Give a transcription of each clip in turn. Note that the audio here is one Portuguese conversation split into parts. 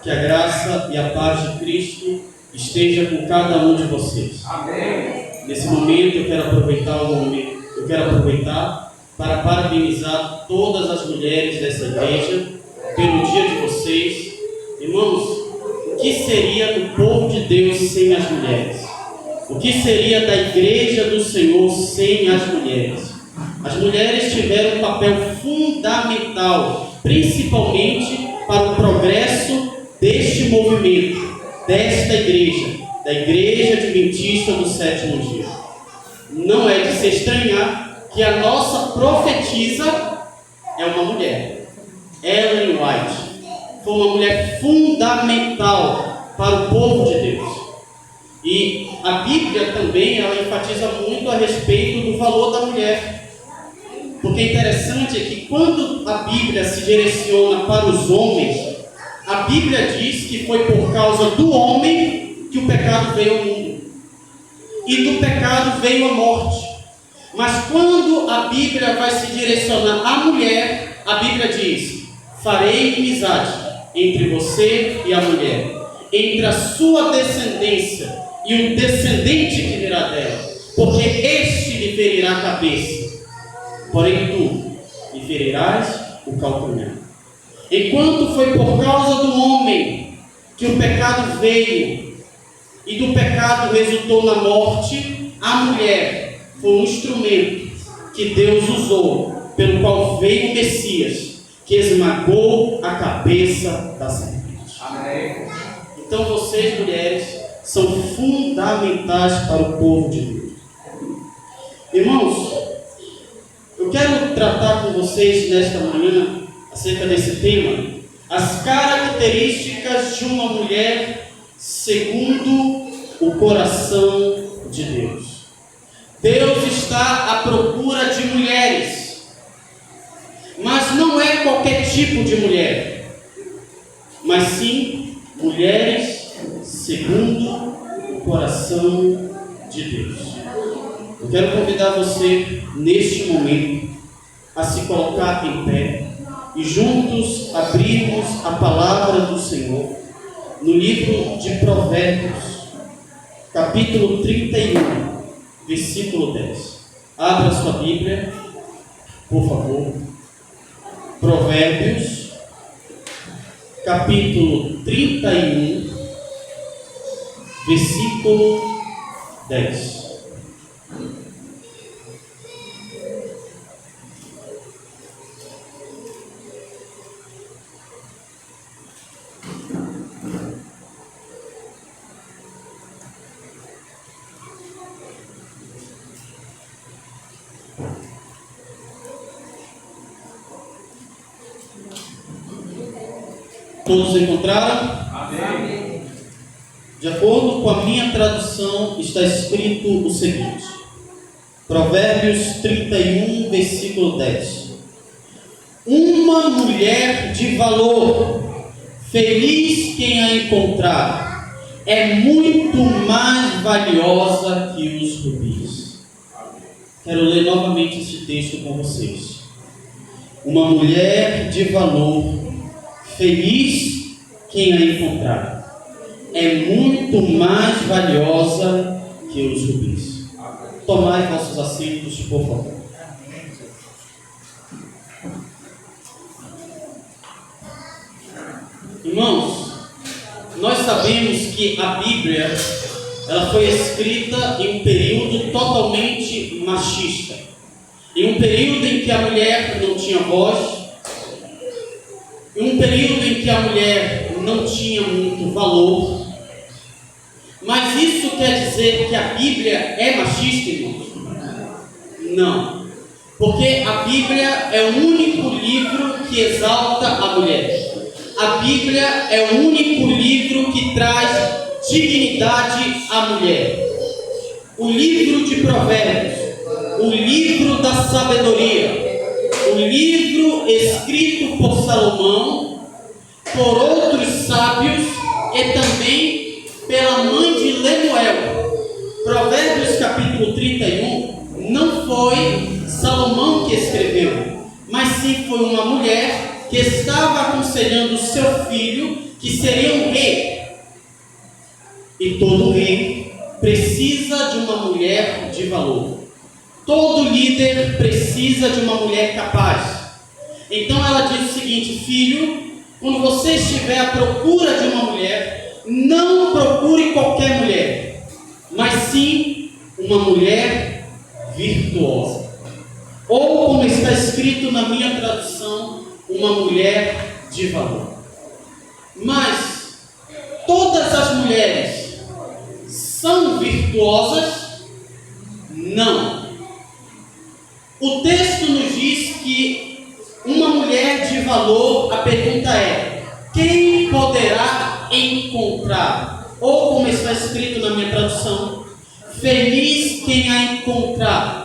Que a graça e a paz de Cristo esteja com cada um de vocês. Amém. Nesse momento eu quero aproveitar para parabenizar todas as mulheres dessa igreja pelo dia de vocês. Irmãos, o que seria do povo de Deus sem as mulheres? O que seria da igreja do Senhor sem as mulheres? As mulheres tiveram um papel fundamental, principalmente para o progresso deste movimento, desta igreja, da Igreja Adventista do Sétimo Dia. Não é de se estranhar que a nossa profetisa é uma mulher. Ellen White foi uma mulher fundamental para o povo de Deus. E a Bíblia também ela enfatiza muito a respeito do valor da mulher. Porque interessante é que quando a Bíblia se direciona para os homens, a Bíblia diz que foi por causa do homem que o pecado veio ao mundo. E do pecado veio a morte. Mas quando a Bíblia vai se direcionar à mulher, a Bíblia diz: farei inimizade entre você e a mulher, entre a sua descendência e o descendente que virá dela, porque este lhe ferirá a cabeça, porém tu lhe ferirás o calcanhar. Enquanto foi por causa do homem que o pecado veio e do pecado resultou na morte, a mulher foi um instrumento que Deus usou, pelo qual veio o Messias, que esmagou a cabeça da serpente. Amém. Então vocês, mulheres, são fundamentais para o povo de Deus. Irmãos, eu quero tratar com vocês nesta manhã acerca desse tema, as características de uma mulher segundo o coração de Deus. Deus está à procura de mulheres, mas não é qualquer tipo de mulher, mas sim mulheres segundo o coração de Deus. Eu quero convidar você neste momento a se colocar em pé e juntos abrirmos a palavra do Senhor no livro de Provérbios, capítulo 31, versículo 10. Abra sua Bíblia, por favor. Provérbios, capítulo 31, versículo 10. Todos encontraram? Amém. De acordo com a minha tradução, está escrito o seguinte: Provérbios 31, versículo 10. Uma mulher de valor, feliz quem a encontrar, é muito mais valiosa que os rubis. Quero ler novamente esse texto com vocês. Uma mulher de valor, feliz quem a encontrar, é muito mais valiosa que os rubis. Tomai vossos assentos, por favor. Irmãos, nós sabemos que a Bíblia ela foi escrita em um período totalmente machista, em um período em que a mulher não tinha voz, em um período em que a mulher não tinha muito valor. Mas isso quer dizer que a Bíblia é machista, irmãos? Não. Porque a Bíblia é o único livro que exalta a mulher. A Bíblia é o único livro que traz dignidade à mulher. O livro de Provérbios, o livro da sabedoria, o livro escrito por Salomão, por outros sábios e também pela mãe de Lemuel. Provérbios capítulo 31 não foi Salomão que escreveu, mas sim foi uma mulher que estava aconselhando o seu filho que seria um rei. E todo rei precisa de uma mulher de valor. Todo líder precisa de uma mulher capaz. Então ela diz o seguinte: filho, quando você estiver à procura de uma mulher, não procure qualquer mulher, mas sim uma mulher virtuosa. Ou, como está escrito na minha tradução, uma mulher de valor. Mas todas as mulheres são virtuosas? Não. O texto nos diz que uma mulher de valor, a pergunta é: quem poderá encontrar? Ou, como está escrito na minha tradução, feliz quem a encontrar.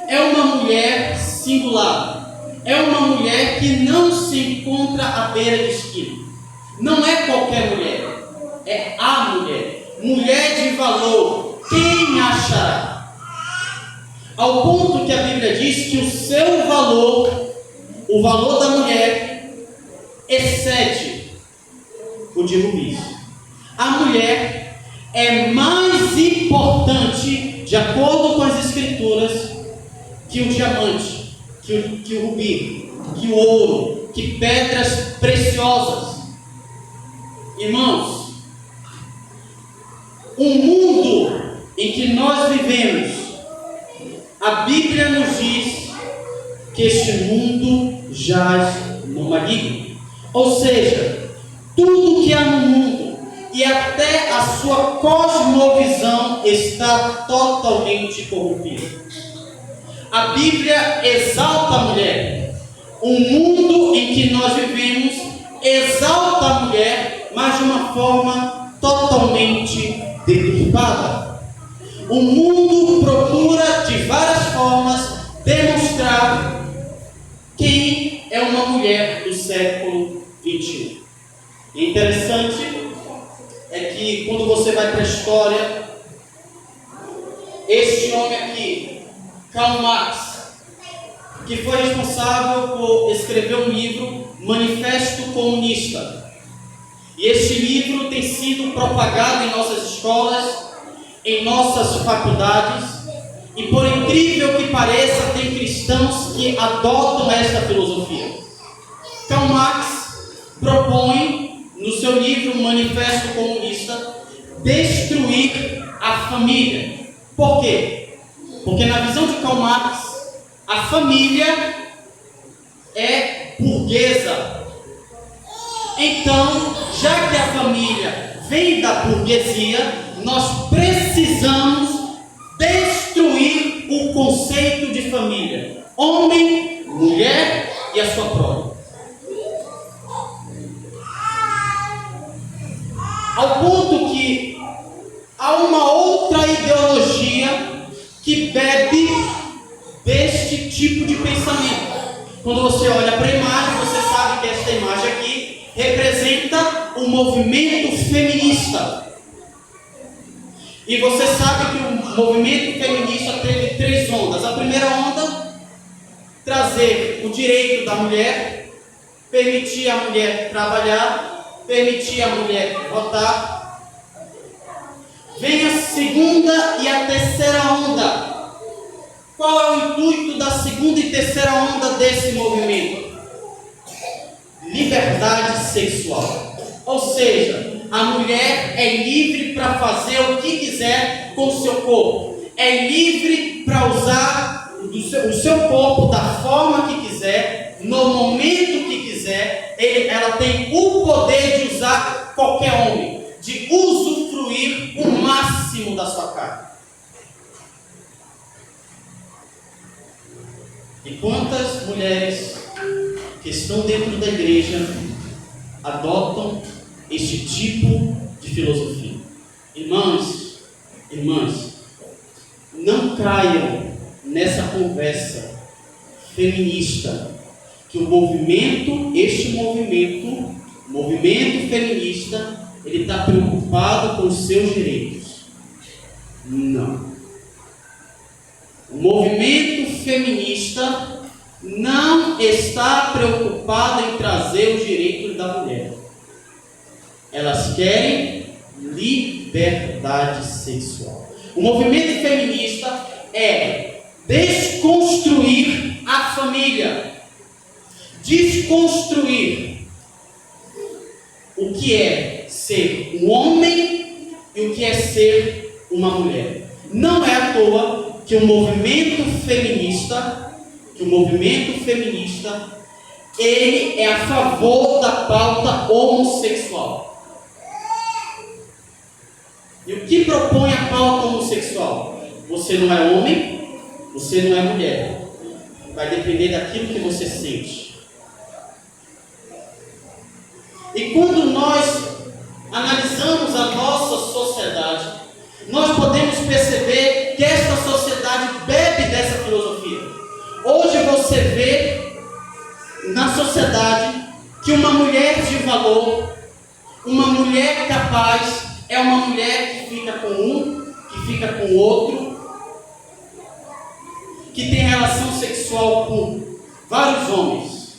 É uma mulher singular. É uma mulher que não se encontra à beira de esquina. Não é qualquer mulher. É a mulher. Mulher de valor. Quem achará? Ao ponto que a Bíblia diz que o seu valor, o valor da mulher, excede o de rubis. A mulher é mais importante, de acordo com as Escrituras, que o diamante, que o rubi, que o ouro, que pedras preciosas. Irmãos, o mundo em que nós vivemos, a Bíblia nos diz que este mundo jaz no maligno. Ou seja, tudo que há no mundo e até a sua cosmovisão está totalmente corrompida. A Bíblia exalta a mulher. O mundo em que nós vivemos exalta a mulher, mas de uma forma totalmente deturpada. O mundo procura de várias formas demonstrar quem é uma mulher do século XXI. E interessante é que quando você vai para a história, este homem aqui, Karl Marx, que foi responsável por escrever um livro, Manifesto Comunista. E este livro tem sido propagado em nossas escolas, em nossas faculdades, e por incrível que pareça, tem cristãos que adotam esta filosofia. Karl Marx propõe, no seu livro Manifesto Comunista, destruir a família. Por quê? Porque na visão de Karl Marx, a família é burguesa. Então, já que a família vem da burguesia, nós precisamos destruir o conceito de família. Homem, mulher e a sua prole. Ao ponto que há uma outra ideologia que bebe deste tipo de pensamento. Quando você olha para a imagem, você sabe que esta imagem aqui representa o movimento feminista. E você sabe que o movimento feminista teve 3 ondas. A primeira onda, trazer o direito da mulher, permitir a mulher trabalhar, permitir a mulher votar. Vem a segunda e a terceira onda. Qual é o intuito da segunda e terceira onda desse movimento? Liberdade sexual. Ou seja, a mulher é livre para fazer o que quiser com o seu corpo. É livre para usar o seu corpo da forma que quiser, no momento que quiser. Ela tem o poder de usar qualquer homem, de usufruir o máximo da sua carne. E quantas mulheres que estão dentro da igreja adotam este tipo de filosofia? Irmãs, não caiam nessa conversa feminista que este movimento feminista, ele está preocupado com os seus direitos. Não. O movimento feminista não está preocupada em trazer os direitos da mulher. Elas querem liberdade sexual. O movimento feminista é desconstruir a família, desconstruir o que é ser um homem e o que é ser uma mulher. Não é à toa que o movimento feminista, ele é a favor da pauta homossexual. E o que propõe a pauta homossexual? Você não é homem, você não é mulher. Vai depender daquilo que você sente. E quando nós analisamos a nossa sociedade, nós podemos perceber que esta sociedade bebe dessa filosofia. Hoje você vê na sociedade que uma mulher de valor, uma mulher capaz, é uma mulher que fica com um, que fica com o outro, que tem relação sexual com vários homens.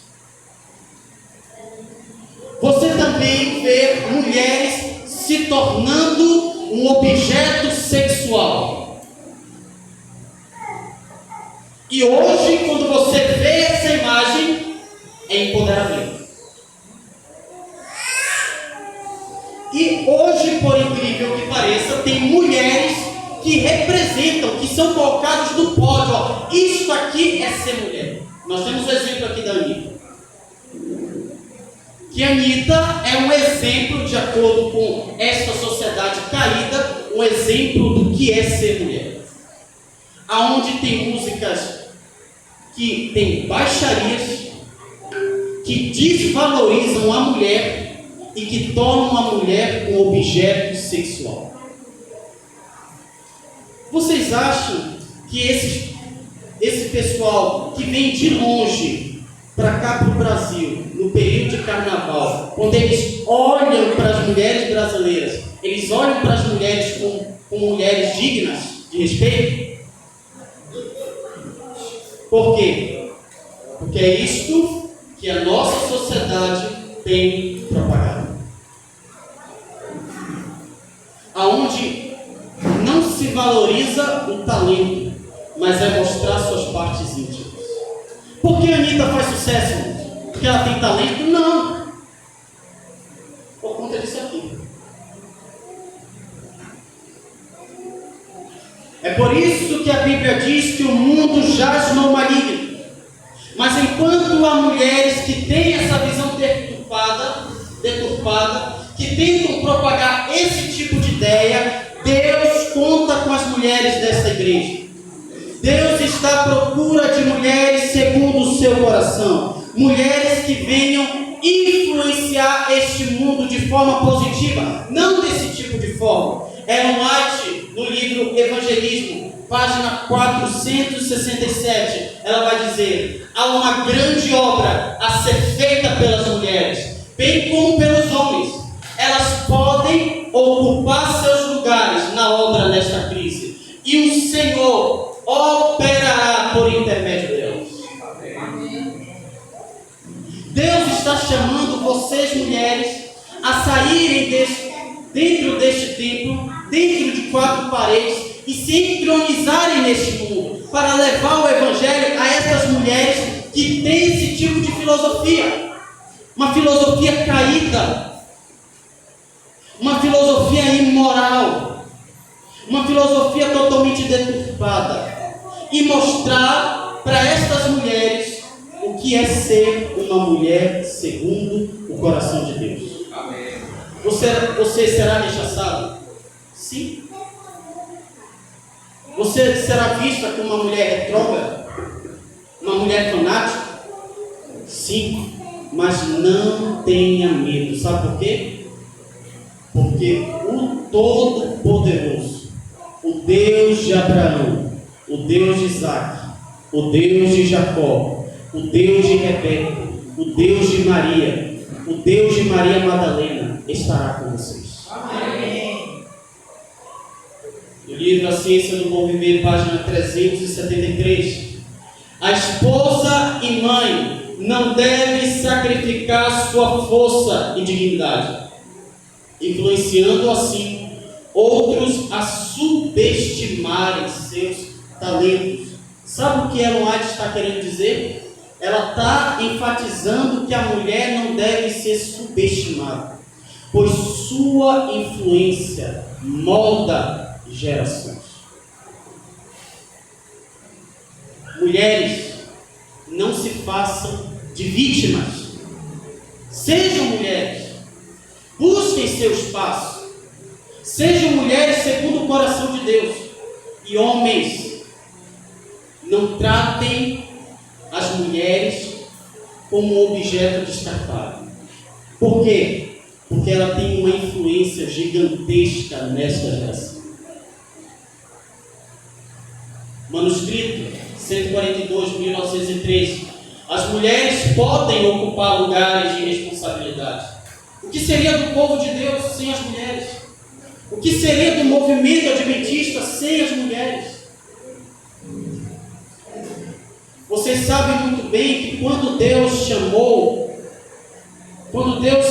Você também vê mulheres se tornando um objeto sexual. E hoje, quando você vê essa imagem, é empoderamento. E hoje, por incrível que pareça, tem mulheres que representam, que são colocadas no pódio. Ó, isso aqui é ser mulher. Nós temos o exemplo aqui da Anitta. Que a Anitta é um exemplo, de acordo com esta sociedade caída, um exemplo do que é ser mulher. Aonde tem músicas que tem baixarias, que desvalorizam a mulher e que tornam a mulher um objeto sexual. Vocês acham que esse pessoal que vem de longe para cá para o Brasil, no período de carnaval, quando eles olham para as mulheres brasileiras, eles olham para as mulheres como mulheres dignas de respeito? Por quê? Porque é isto que a nossa sociedade tem propagado. Aonde não se valoriza o talento, mas é mostrar suas partes íntimas. Por que a Anitta faz sucesso? Porque ela tem talento? Não. Por conta disso aqui. É por isso que a Bíblia diz que o mundo jaz no maligno. Mas enquanto há mulheres que têm essa visão deturpada, que tentam propagar esse tipo de ideia, Deus conta com as mulheres desta igreja. Deus está à procura de mulheres segundo o seu coração. Mulheres que venham influenciar este mundo de forma positiva, não desse tipo de forma. Ellen White, no livro Evangelismo, página 467, ela vai dizer: há uma grande obra a ser feita pelas mulheres, bem como pelos homens. Elas podem ocupar seus lugares na obra nesta crise, e o Senhor operará por intermédio delas. Deus está chamando vocês, mulheres, a saírem dentro deste templo, dentro de 4 paredes, e se entronizarem neste mundo, para levar o Evangelho a essas mulheres que têm esse tipo de filosofia. Uma filosofia caída, uma filosofia imoral, uma filosofia totalmente deturpada, e mostrar para estas mulheres o que é ser uma mulher segundo o coração de Deus. Amém. Você será rechaçado? Sim. Você será vista como uma mulher retrógrada? Uma mulher fanática? Sim. Mas não tenha medo. Sabe por quê? Porque o Todo-Poderoso, o Deus de Abraão, o Deus de Isaac, o Deus de Jacó, o Deus de Rebeca, o Deus de Maria, o Deus de Maria Madalena estará com vocês. Amém. No livro A Ciência do Bom Viver, página 373, A esposa e mãe não deve sacrificar sua força e dignidade, influenciando assim outros a subestimarem seus talentos. Sabe o que Ellen White está querendo dizer? Ela está enfatizando que a mulher não deve ser subestimada, pois sua influência molda gerações. Mulheres, não se façam de vítimas. Sejam mulheres, busquem seu espaço. Sejam mulheres segundo o coração de Deus. E homens, não tratem as mulheres como objeto descartável. Por quê? Porque ela tem uma influência gigantesca nesta geração. Manuscrito 142, 1913. As mulheres podem ocupar lugares de responsabilidade. O que seria do povo de Deus sem as mulheres? O que seria do movimento adventista sem as mulheres? Vocês sabem muito bem que quando Deus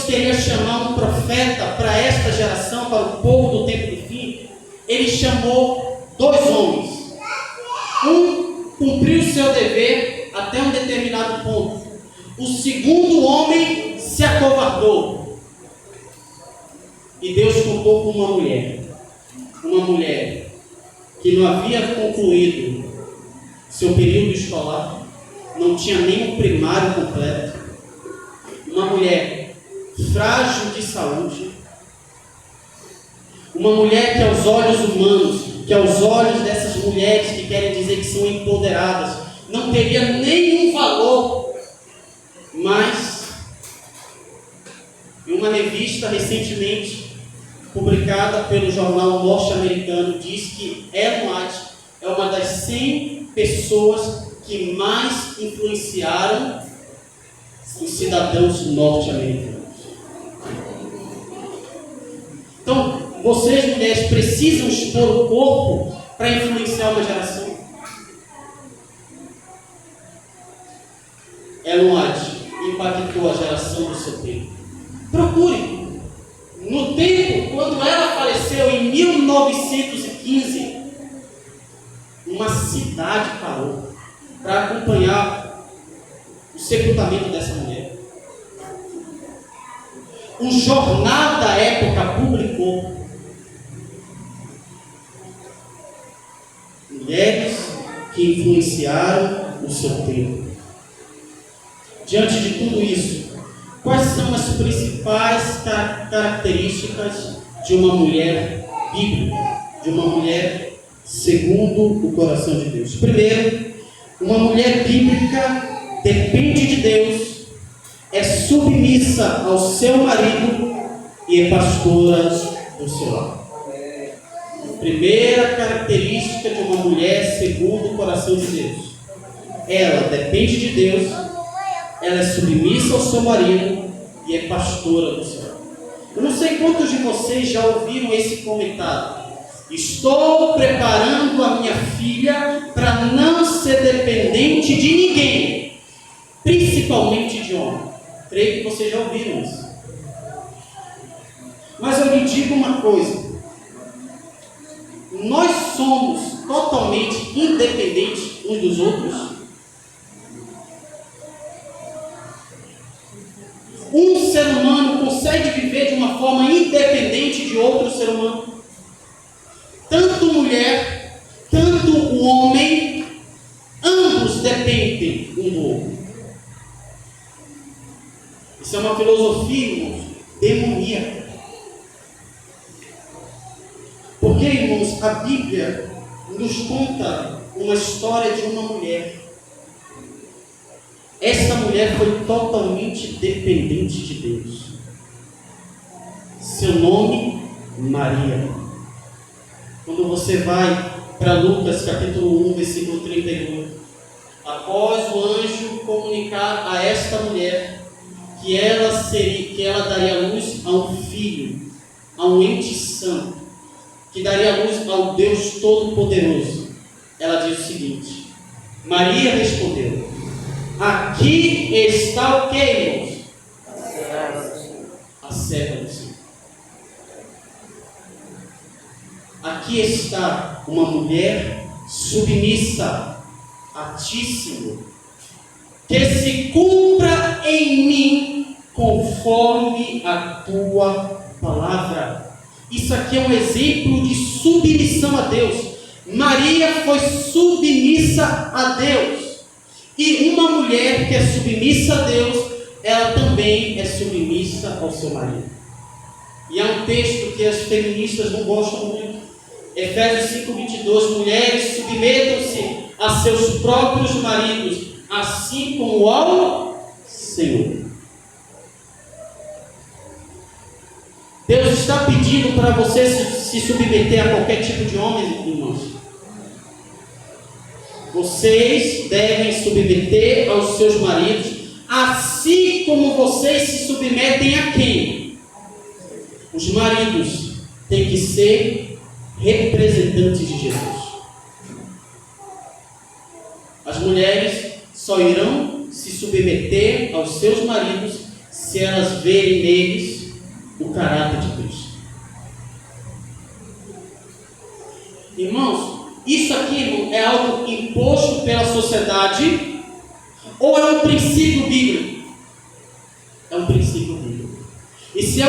queria chamar um profeta para esta geração, para o povo do tempo do fim, Ele chamou 2 homens. Um cumpriu o seu dever até um determinado ponto. O segundo homem se acovardou. E Deus contou com uma mulher que não havia concluído seu período escolar, não tinha nem o primário completo, uma mulher frágil de saúde, uma mulher que aos olhos humanos, que aos olhos dessas mulheres que querem dizer que são empoderadas, não teria nenhum valor, mas em uma revista recentemente publicada pelo jornal norte-americano diz que Ellen White é uma das 100 pessoas que mais influenciaram os cidadãos norte-americanos. Então, vocês mulheres precisam expor o corpo para influenciar uma geração. Ellen White impactou a geração do seu tempo. Procure. No tempo, quando ela faleceu em 1915, uma cidade parou para acompanhar o sepultamento dessa mulher. O jornal da época publicou mulheres que influenciaram o seu tempo. Diante de tudo isso, quais são as principais características de uma mulher bíblica, de uma mulher segundo o coração de Deus? Primeiro, uma mulher bíblica depende de Deus, é submissa ao seu marido e é pastora do seu lar. Primeira característica de uma mulher segundo o coração de Deus: ela depende de Deus, ela é submissa ao seu marido e é pastora do seu lar. Eu não sei quantos de vocês já ouviram esse comentário: estou preparando a minha filha para não ser dependente de ninguém, principalmente de homem. Creio que vocês já ouviram isso. Mas eu lhe digo uma coisa: nós somos totalmente independentes uns dos outros. Um ser humano consegue viver de uma forma independente de outro ser humano. Tanto mulher, tanto o homem, ambos dependem um do outro. Isso é uma filosofia, irmãos, demoníaca. Porque, irmãos, a Bíblia nos conta uma história de uma mulher. Essa mulher foi totalmente dependente de Deus. Seu nome, Maria. Quando você vai para Lucas capítulo 1, versículo 31, após o anjo comunicar a esta mulher que ela daria luz a um filho, a um ente santo, que daria luz ao Deus Todo-Poderoso, ela diz o seguinte: Maria respondeu: aqui está o que, irmãos? A serva do Senhor. Aqui está uma mulher submissa a ti, Senhor. Que se cumpra em mim conforme a tua palavra. Isso aqui é um exemplo de submissão a Deus. Maria foi submissa a Deus. E uma mulher que é submissa a Deus, ela também é submissa ao seu marido. E há um texto que as feministas não gostam muito. Efésios 5:22, mulheres, submetam-se a seus próprios maridos, assim como ao Senhor. Deus está pedindo para você se submeter a qualquer tipo de homem, irmãos. Vocês devem submeter aos seus maridos, assim como vocês se submetem a quem? Os maridos têm que ser representantes de Jesus. As mulheres só irão se submeter aos seus maridos se elas verem neles o caráter de Cristo. Irmãos, isso aqui, irmão, é algo imposto pela sociedade ou é um princípio bíblico? É um princípio bíblico. E se é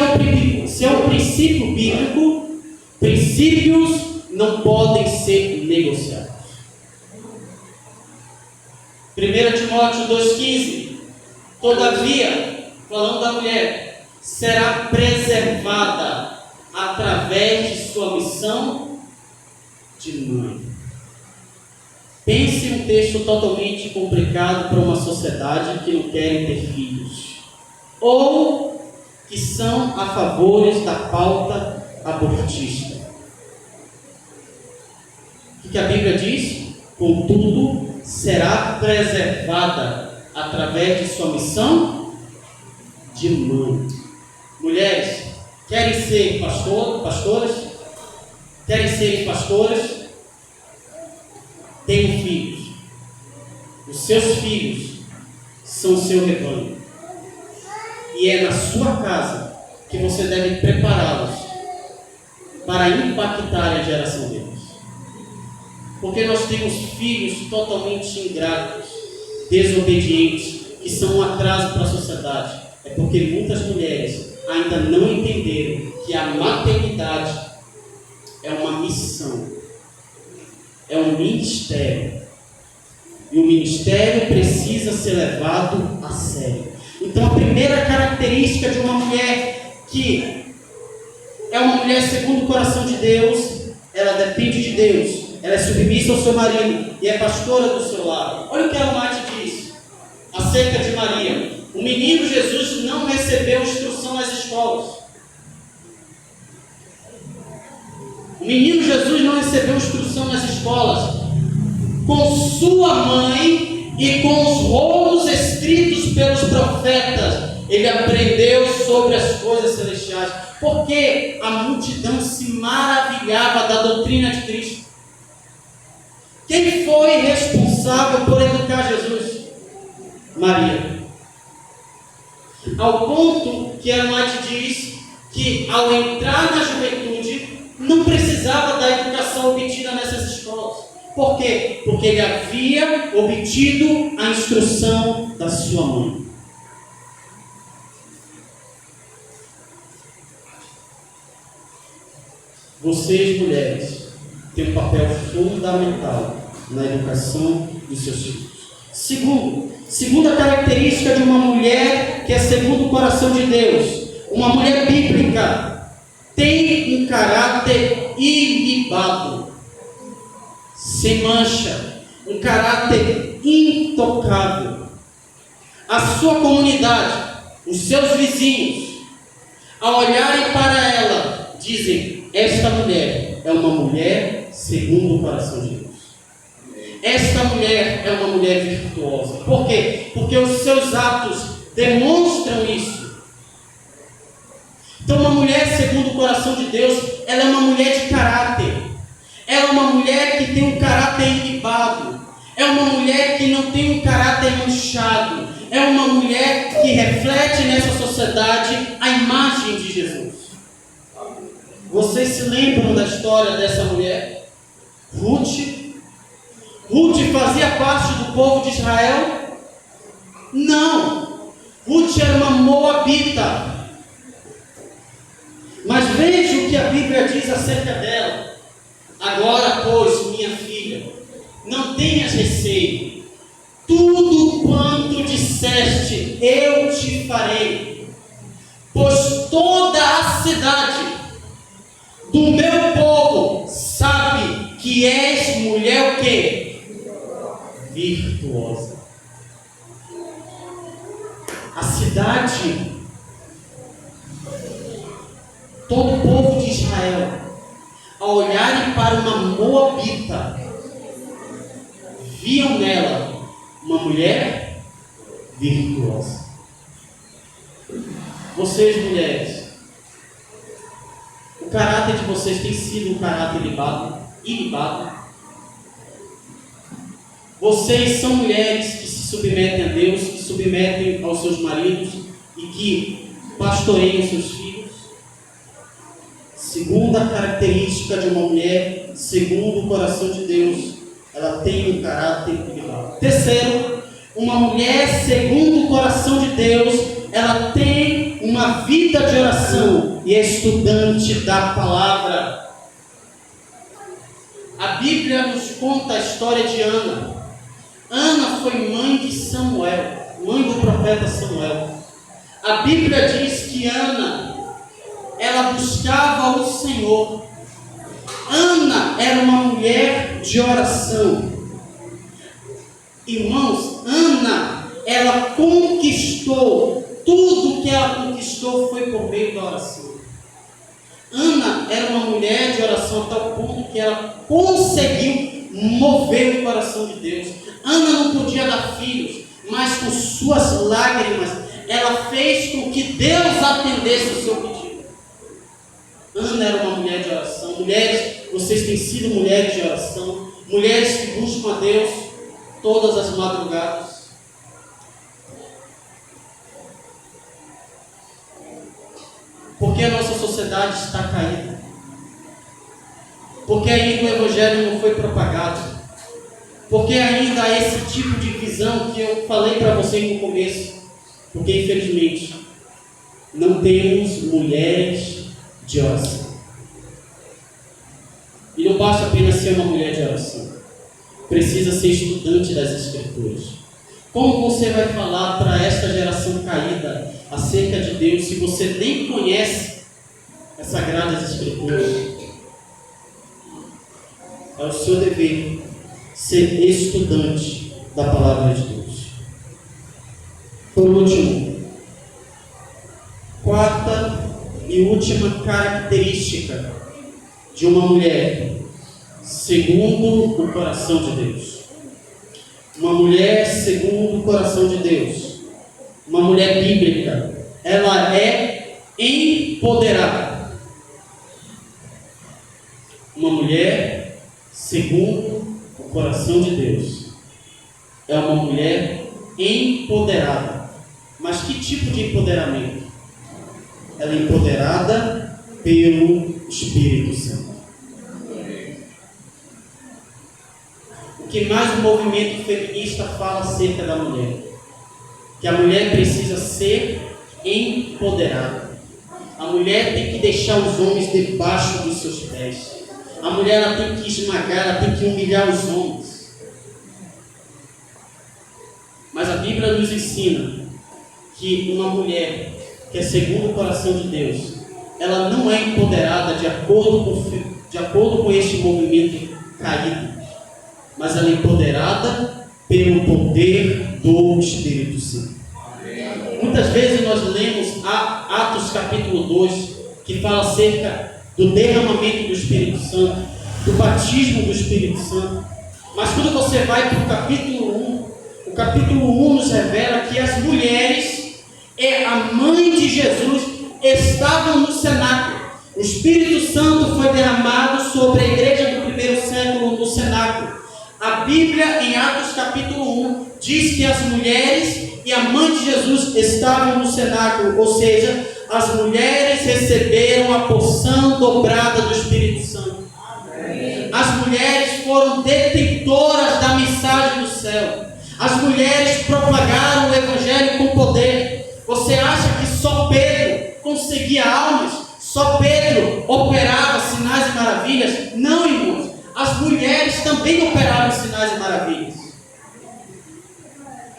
um princípio bíblico, princípios não podem ser negociados. 1 Timóteo 2,15. Todavia, falando da mulher, será preservada através de sua missão de mãe. Pense em um texto totalmente complicado para uma sociedade que não quer ter filhos, ou que são a favores da pauta abortista. O que a Bíblia diz? Contudo, será preservada através de sua missão de mãe. Mulheres, querem ser pastoras? Querem ser pastoras? Tenham filhos. Os seus filhos são o seu rebanho. E é na sua casa que você deve prepará-los para impactar a geração deles. Porque nós temos filhos totalmente ingratos, desobedientes, que são um atraso para a sociedade. É porque muitas mulheres ainda não entenderam que a maternidade é uma missão, é um ministério. E o ministério precisa ser levado a sério. Então a primeira característica de uma mulher que é uma mulher segundo o coração de Deus, ela depende de Deus, ela é submissa ao seu marido e é pastora do seu lar. Olha o que a Mate diz acerca de Maria. O menino Jesus não recebeu instrução nas escolas. O menino Jesus não recebeu instrução nas escolas. Com sua mãe e com os rolos escritos pelos profetas, ele aprendeu sobre as coisas celestiais. Porque a multidão se maravilhava da doutrina de Cristo. Quem foi responsável por educar Jesus? Maria. Ao ponto que a Mate diz que ao entrar na juventude não precisava da educação obtida nessas escolas. Por quê? Porque ele havia obtido a instrução da sua mãe. Vocês, mulheres, têm um papel fundamental na educação dos seus filhos. Segunda característica de uma mulher que é segundo o coração de Deus, uma mulher bíblica, tem um caráter ilibado, sem mancha, um caráter intocável. A sua comunidade, os seus vizinhos, ao olharem para ela, dizem: esta mulher é uma mulher segundo o coração de Deus. Esta mulher é uma mulher virtuosa. Por quê? Porque os seus atos demonstram isso. Então, uma mulher segundo o coração de Deus, ela é uma mulher de caráter. Ela é uma mulher que tem um caráter ilibado. É uma mulher que não tem um caráter manchado. É uma mulher que reflete nessa sociedade a imagem de Jesus. Vocês se lembram da história dessa mulher? Ruth. Ruth fazia parte do povo de Israel? Não. Ruth era uma moabita. Mas veja o que a Bíblia diz acerca dela. Agora, pois, minha filha, não tenhas receio. Tudo quanto disseste, eu te farei. Pois toda a cidade do meu povo sabe que és mulher o quê? Virtuosa. A cidade, todo o povo de Israel, ao olharem para uma moabita, viam nela uma mulher virtuosa. Vocês, mulheres, o caráter de vocês tem sido um caráter ilibado. Vocês são mulheres que se submetem a Deus, que submetem aos seus maridos e que pastoreiam seus filhos. Segunda característica de uma mulher, segundo o coração de Deus, ela tem um caráter ilibado. Terceiro, uma mulher segundo o coração de Deus, ela tem uma vida de oração e é estudante da palavra. A Bíblia nos conta a história de Ana. Ana foi mãe de Samuel, mãe do profeta Samuel. A Bíblia diz que Ana, ela buscava o Senhor. Ana era uma mulher de oração. Irmãos, Ana, ela conquistou, tudo que ela conquistou foi por meio da oração. Ana era uma mulher de oração a tal ponto que ela conseguiu mover o coração de Deus. Ana não podia dar filhos, mas com suas lágrimas, ela fez com que Deus atendesse o seu pedido. Ana era uma mulher de oração. Mulheres, vocês têm sido mulheres de oração, mulheres que buscam a Deus todas as madrugadas. Porque a nossa sociedade está caída. Porque ainda o Evangelho não foi propagado. Porque ainda há esse tipo de visão que eu falei para vocês no começo. Porque infelizmente não temos mulheres de oração. E não basta apenas ser uma mulher de oração. Precisa ser estudante das Escrituras. Como você vai falar para esta geração caída acerca de Deus se você nem conhece as Sagradas Escrituras? É o seu dever ser estudante da Palavra de Deus. Por último, quarta e última característica de uma mulher segundo o coração de Deus. Uma mulher segundo o coração de Deus. Uma mulher bíblica. Ela é empoderada. Uma mulher segundo o coração de Deus. É uma mulher empoderada. Mas que tipo de empoderamento? Ela é empoderada pelo Espírito Santo. O que mais o movimento feminista fala acerca da mulher? Que a mulher precisa ser empoderada. A mulher tem que deixar os homens debaixo dos seus pés. A mulher ela tem que esmagar, ela tem que humilhar os homens. Mas a Bíblia nos ensina que uma mulher que é segundo o coração de Deus, ela não é empoderada de acordo com este movimento caído, mas ela é empoderada pelo poder do Espírito Santo. Muitas vezes nós lemos Atos capítulo 2, que fala acerca do derramamento do Espírito Santo, do batismo do Espírito Santo. Mas quando você vai para o capítulo 1, o capítulo 1 nos revela que as mulheres e a mãe de Jesus estavam no cenáculo. O Espírito Santo foi derramado sobre a igreja do primeiro século no cenáculo. A Bíblia, em Atos capítulo 1, diz que as mulheres e a mãe de Jesus estavam no cenáculo, ou seja, as mulheres receberam a porção dobrada do Espírito Santo. As mulheres foram detentoras da mensagem do céu. As mulheres propagaram o Evangelho com poder. Você acha que só Pedro conseguia almas? Só Pedro operava sinais e maravilhas? Não, irmãos. As mulheres também operavam sinais e maravilhas.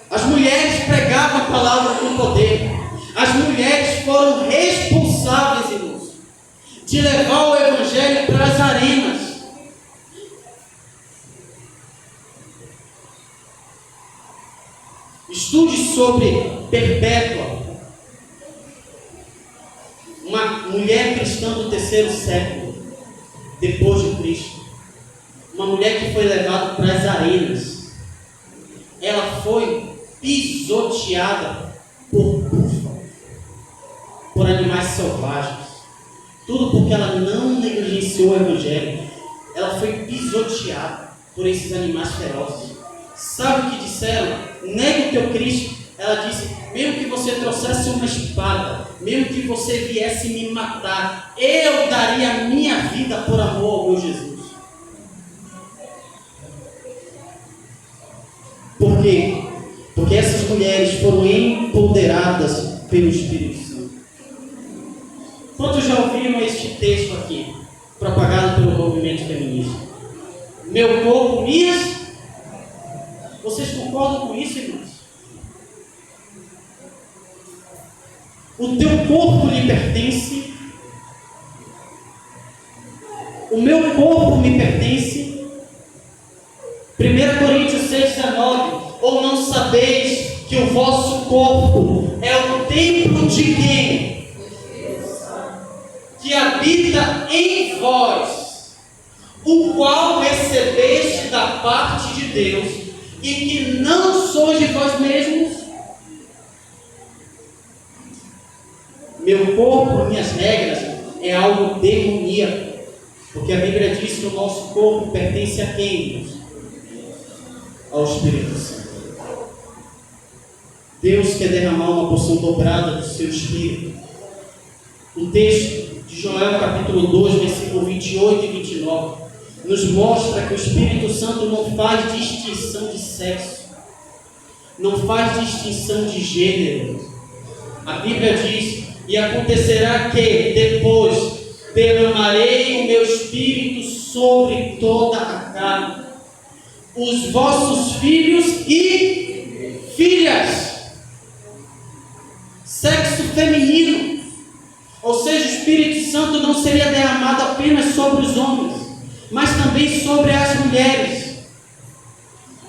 As mulheres pregavam a palavra com poder. As mulheres foram responsáveis, irmãos, de levar o Evangelho para as arenas. Estude sobre Perpétua, uma mulher cristã do 3º século, depois de Cristo. Uma mulher que foi levada para as arenas. Ela foi pisoteada por búfalos, por animais selvagens. Tudo porque ela não negligenciou o Evangelho. Ela foi pisoteada por esses animais ferozes. Sabe o que disseram? Negue o teu Cristo. Ela disse: mesmo que você trouxesse uma espada, mesmo que você viesse me matar, eu daria a minha vida por amor ao meu Jesus. Por quê? Porque essas mulheres foram empoderadas pelo Espírito Santo. Quantos já ouviram este texto aqui, propagado pelo movimento feminista? Meu corpo, minhas. Vocês concordam com isso, irmãos? O teu corpo lhe pertence. O meu corpo me pertence. 1 Coríntios 6,19. Ou não sabeis que o vosso corpo é o templo de quem? Que habita em vós, o qual recebeste da parte de Deus, e que não sois de vós mesmos. Meu corpo, minhas regras, é algo demoníaco, porque a Bíblia diz que o nosso corpo pertence a quem? Ao Espírito Santo. Deus quer derramar uma porção dobrada do seu Espírito. O texto de Joel capítulo 2, versículo 28 e 29 nos mostra que o Espírito Santo não faz distinção de sexo, não faz distinção de gênero. A Bíblia diz: e acontecerá que depois derramarei o meu Espírito sobre toda a carne, os vossos filhos e filhas. Sexo feminino, ou seja, o Espírito Santo não seria derramado apenas sobre os homens, mas também sobre as mulheres.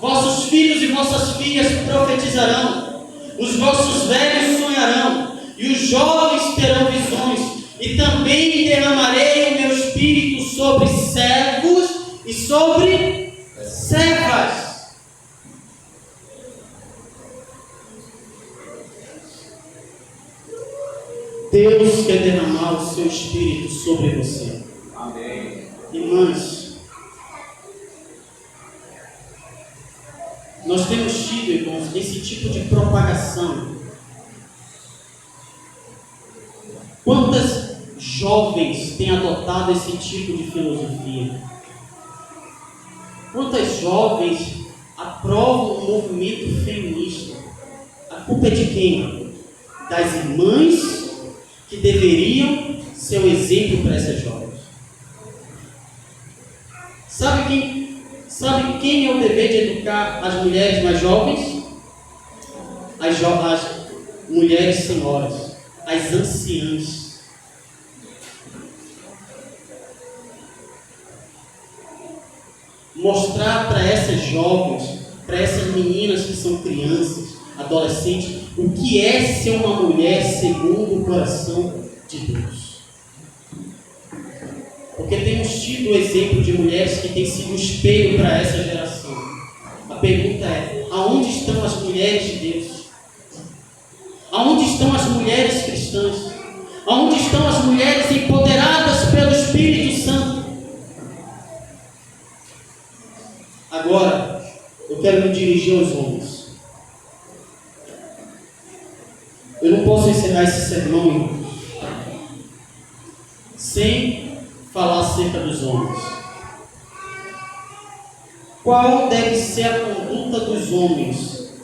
Vossos filhos e vossas filhas profetizarão, os vossos velhos sonharão, e os jovens terão visões, e também derramarei o meu Espírito sobre servos e sobre servas. Deus quer derramar o seu Espírito sobre você. Amém. Irmãs, nós temos tido, irmãos, esse tipo de propagação. Quantas jovens têm adotado esse tipo de filosofia? Quantas jovens aprovam o movimento feminista? A culpa é de quem? Das irmãs, que deveriam ser um exemplo para essas jovens. Sabe quem é o dever de educar as mulheres mais jovens? As mulheres senhoras, as anciãs. Mostrar para essas jovens, para essas meninas que são crianças, adolescentes, o que é ser uma mulher segundo o coração de Deus. Porque temos tido o exemplo de mulheres que têm sido um espelho para essa geração. A pergunta é: aonde estão as mulheres de Deus? Aonde estão as mulheres cristãs? Aonde estão as mulheres empoderadas pelo Espírito Santo? A Agora, eu quero me dirigir aos homens. Eu não posso encerrar esse sermão, irmãos, sem falar acerca dos homens. Qual deve ser a conduta dos homens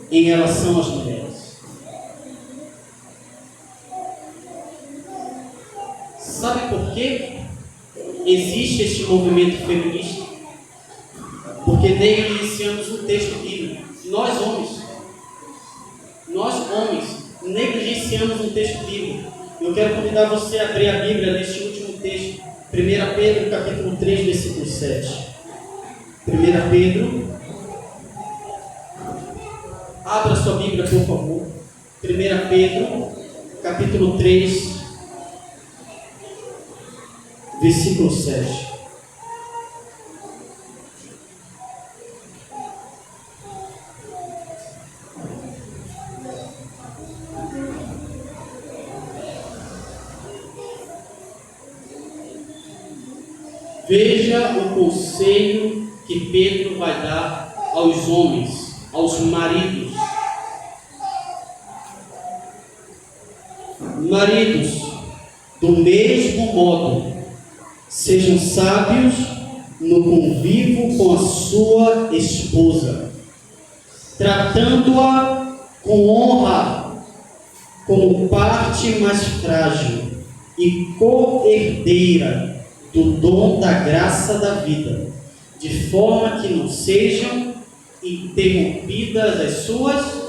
em relação às mulheres? Sabe por quê existe este movimento feminista? Porque negligenciamos o texto bíblico. Nós homens, negligenciamos um texto bíblico. Eu quero convidar você a abrir a Bíblia neste último texto, 1 Pedro, capítulo 3, versículo 7. 1 Pedro, abra sua Bíblia, por favor. 1 Pedro, capítulo 3, versículo 7. Veja o conselho que Pedro vai dar aos homens, aos maridos. Maridos, do mesmo modo, sejam sábios no convívio com a sua esposa, tratando-a com honra, como parte mais frágil e co-herdeira do dom da graça da vida, de forma que não sejam interrompidas as suas.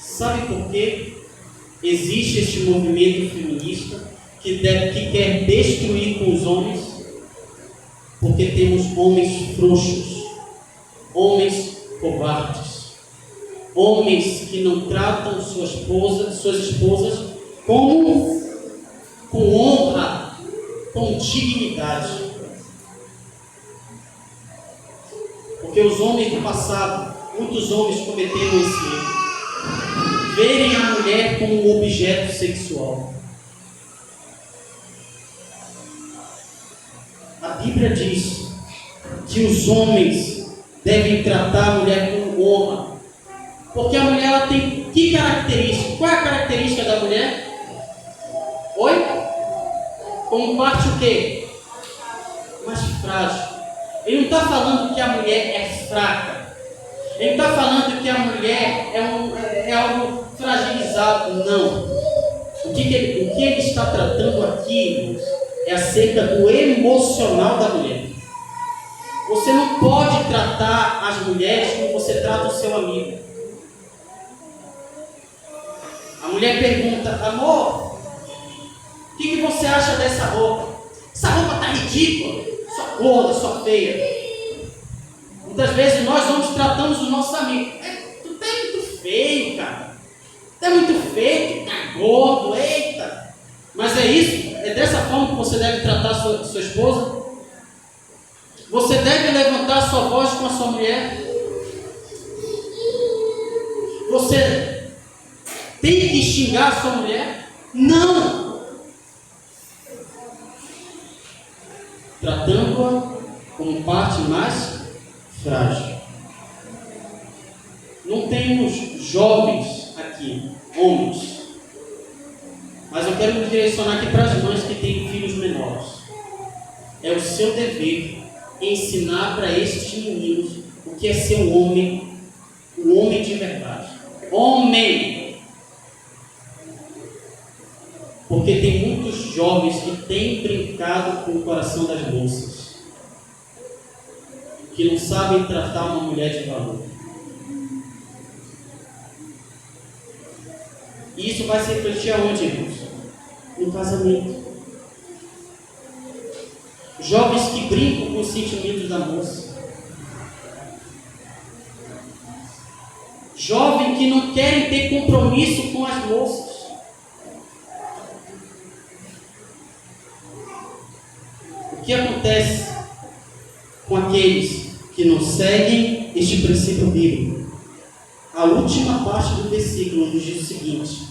Sabe por quê existe este movimento feminista que quer destruir com os homens? Porque temos homens frouxos, homens covardes, homens que não tratam suas esposas com honra, com dignidade. Porque os homens do passado, muitos homens cometeram esse erro, verem a mulher como um objeto sexual. A Bíblia diz que os homens devem tratar a mulher com honra, porque a mulher ela tem que característica? Qual é a característica da mulher? Oi? Como parte o quê? Mais frágil. Ele não está falando que a mulher é fraca. Ele não está falando que a mulher é algo fragilizado. Não. O que ele está tratando aqui, irmãos, é acerca do emocional da mulher. Você não pode tratar as mulheres como você trata o seu amigo. A mulher pergunta: amor, o que você acha dessa roupa? Essa roupa está ridícula, só gorda, só feia. Muitas vezes nós vamos tratamos o nosso amigo: tu tá muito feio, cara. Tu é muito feio, tu tá gordo, eita. Mas é isso? É dessa forma que você deve tratar sua esposa? Você deve levantar sua voz com a sua mulher? Você tem que xingar a sua mulher? Não! Tratando-a como parte mais frágil. Não temos jovens aqui, homens, mas eu quero me direcionar aqui para as mães que têm filhos menores. É o seu dever ensinar para estes meninos o que é ser um homem de verdade. Homem! Porque tem muitos jovens que têm brincado com o coração das moças, que não sabem tratar uma mulher de valor. E isso vai se refletir aonde, irmãos? No casamento. Jovens que brincam com os sentimentos da moça. Jovens que não querem ter compromisso com as moças. O que acontece com aqueles que não seguem este princípio bíblico? A última parte do versículo nos diz o seguinte: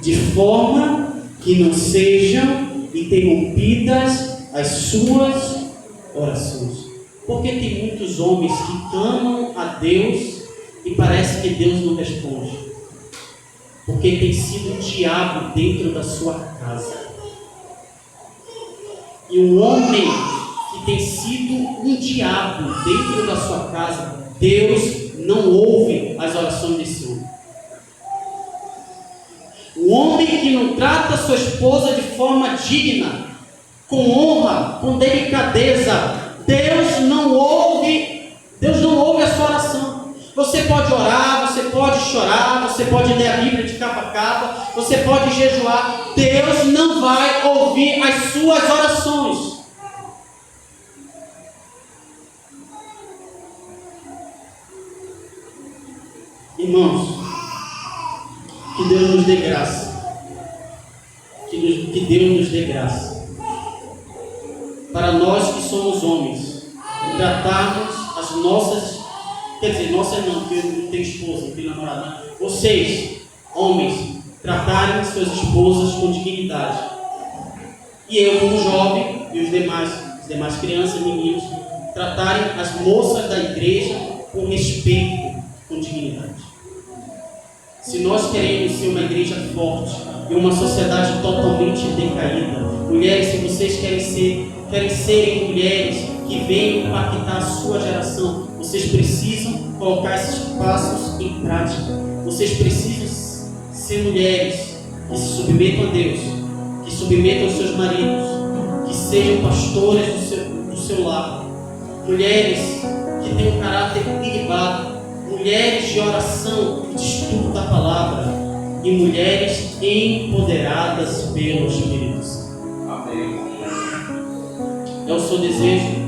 de forma que não sejam interrompidas as suas orações. Porque tem muitos homens que clamam a Deus e parece que Deus não responde. Porque tem sido o diabo dentro da sua casa. E um homem que tem sido um diabo dentro da sua casa, Deus não ouve as orações desse homem. O homem que não trata sua esposa de forma digna, com honra, com delicadeza, Deus não ouve a sua oração. Você pode orar, você pode chorar, você pode ler a Bíblia de capa a capa, você pode jejuar, Deus não vai ouvir as suas orações. Irmãos, que Deus nos dê graça, que Deus nos dê graça, para nós que somos homens, tratarmos as nossas, nossas não, porque eu não tenho esposa, não tenho namorada, vocês, homens, tratarem suas esposas com dignidade, e eu como jovem, e os demais crianças e meninos, tratarem as moças da igreja com respeito, com dignidade. Se nós queremos ser uma igreja forte e uma sociedade totalmente decaída, mulheres, se vocês querem serem mulheres que venham impactar a sua geração, vocês precisam colocar esses passos em prática. Vocês precisam ser mulheres que se submetam a Deus, que submetam aos seus maridos, que sejam pastoras do seu lar, mulheres que tenham um caráter equilibrado, mulheres de oração e de estudo da palavra, e mulheres empoderadas pelo Espírito Santo. Amém. É o seu desejo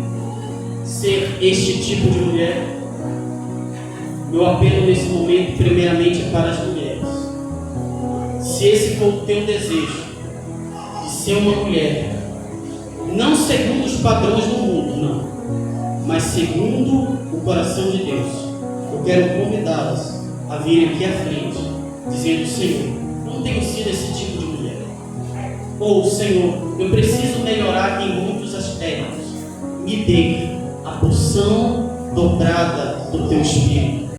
ser este tipo de mulher? Meu apelo nesse momento, primeiramente, é para as mulheres. Se esse for o teu desejo, de ser uma mulher, não segundo os padrões do mundo, não, mas segundo o coração de Deus, eu quero convidá-las a virem aqui à frente, dizendo: Senhor, não tenho sido esse tipo de mulher. Ou, Senhor, eu preciso melhorar em muitos aspectos. Me dê a porção dobrada do teu Espírito.